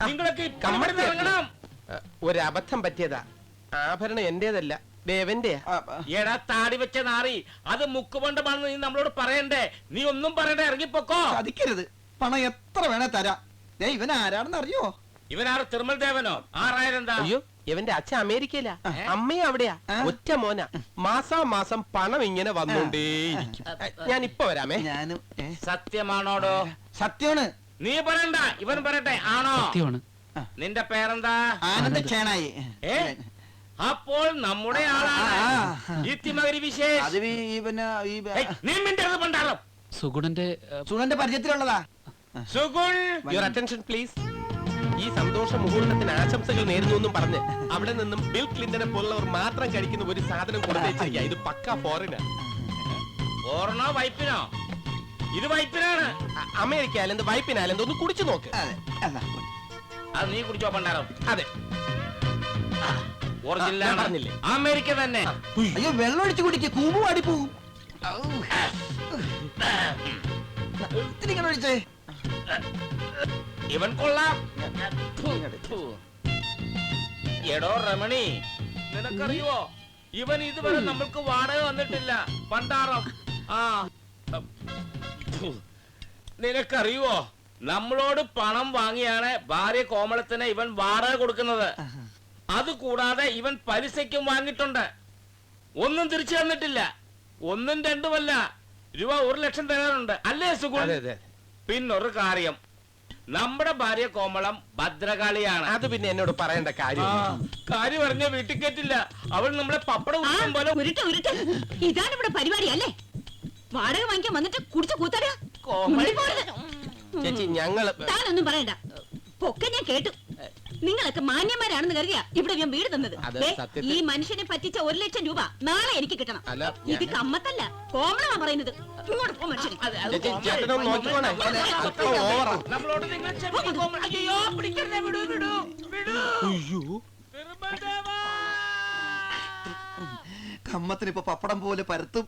നിങ്ങളൊക്കെ ഇറങ്ങണം. ഒരു അബദ്ധം പറ്റിയതാ. ആഭരണം എന്റേതല്ല, ദേവന്റെയാ. എടാ താടി വെച്ച നാറി, അത് മുക്കുപണ്ടമാണെന്ന് നീ നമ്മളോട് പറയണ്ടേ? നീ ഒന്നും പറയണ്ടേ, ഇറങ്ങിപ്പോക്കോ. സാധിക്കരുത്, പണം എത്ര വേണേ തരാം. ഇവൻ ആരാണെന്ന് അറിയോ? ഇവനാറ് തിരുമൽ ദേവനോ? 6000 എന്താ? അയ്യോ, ഇവന്റെ അച്ഛൻ അമേരിക്കയിലാ, അമ്മയും അവിടെയാ. ഒറ്റ മോന. മാസാമാസം പണം ഇങ്ങനെ വന്നോണ്ടേയിരിക്കും. ഞാൻ ഇപ്പൊ വരാമേ. ഞാനും സത്യമാണോടോ? സത്യമാണ്. നീ പറയണ്ട, ഇവൻ പറയട്ടെ. ആണോ? സത്യമാണ്. നിന്റെ പേരെന്താ? ആനന്ദ ക്ഷേണായി. അപ്പോൾ നമ്മുടെ ആളാണ് ഇത്തിമകരി വിശേഷ്. അത് പിന്നെ നീ മിണ്ടരുത് പണ്ടാറം. സുഗുണന്റെ പരിചയത്തിലുള്ളതാ. Sugun, your attention please. ഈ സന്തോഷ മുഹൂർത്തത്തിന് ആശംസകൾ നേരുന്നു എന്നും പറഞ്ഞ് അവിടെ നിന്നും ബിൽ ക്ലിന്റനെ പോലുള്ളവർ മാത്രം കഴിക്കുന്ന ഒരു സാധനം കൊടുത്തേച്ചിരിക്കുക. ഇത് പക്ക ഫോറിനാണ്. ഫോറിനോ വൈപ്പിനോ? ഇത് വൈപ്പിനാണ്. അമേരിക്ക ആയാലും വൈപ്പിനായാലും ഒന്ന് കുടിച്ചു നോക്ക്. അത് നീ കുടിച്ചോ പണ്ടാരം? അതെ, പറഞ്ഞില്ലേ, അമേരിക്ക തന്നെ. അയ്യോ, വെള്ളം ഒഴിച്ചു കുടിക്ക്, കൂമ്പ് പാടി പോവും. ഒഴിച്ചേ. ഇവൻ കൊള്ളാം. എടോ രമണി, നിനക്കറിയോ ഇവൻ ഇതുവരെ നമ്മൾക്ക് വാടക വന്നിട്ടില്ല. പണ്ടാറം. നിനക്കറിയോ, നമ്മളോട് പണം വാങ്ങിയാണ് ഭാര്യ കോമളത്തിന് ഇവൻ വാടക കൊടുക്കുന്നത്. അതുകൂടാതെ ഇവൻ പലിശയ്ക്കും വാങ്ങിയിട്ടുണ്ട്. ഒന്നും തിരിച്ചു തന്നിട്ടില്ല. 1ഉം 2ഉമല്ല, രൂപ 1 ലക്ഷം തരാറുണ്ട്. അല്ലേ സുഗുൺ? പിന്നൊരു കാര്യം, നമ്മുടെ ഭാര്യ കോമളം ഭദ്രകാളിയാണ്. അത് പിന്നെ എന്നോട് പറയേണ്ട കാര്യം പറഞ്ഞ വീട്ടിൽ കേട്ടില്ല. അവൾ നമ്മളെ പപ്പടം ഉരുട്ടും പോലെ. ഇതാണ് ഇവിടെ പരിപാടി അല്ലേ? വാടക വാങ്ങിക്കാൻ വന്നിട്ട് കുടിച്ചു കൂത്തറിയാ. ചേച്ചി, ഞങ്ങള് താനൊന്നും പറയണ്ട, ഒക്കെ ഞാൻ കേട്ടു. നിങ്ങളൊക്കെ മാന്യന്മാരാണെന്ന് കരുതിയാ ഇവിടെ ഞാൻ വീട് തന്നത്. ഈ മനുഷ്യനെ പറ്റിച്ച 1 ലക്ഷം രൂപ നാളെ എനിക്ക് കിട്ടണം. ഇത് കമ്മത്തല്ല, കോമളമാ പറയുന്നത്. ഇങ്ങോട്ട് പോ മനുഷ്യനെ. നമ്മളോട് നിങ്ങൾ അയ്യോ പിടിക്കരുതേ, വിടൂ വിടൂ വിടൂ. കമ്മത്തിന് ഇപ്പൊ പപ്പടം പോലെ പരത്തും.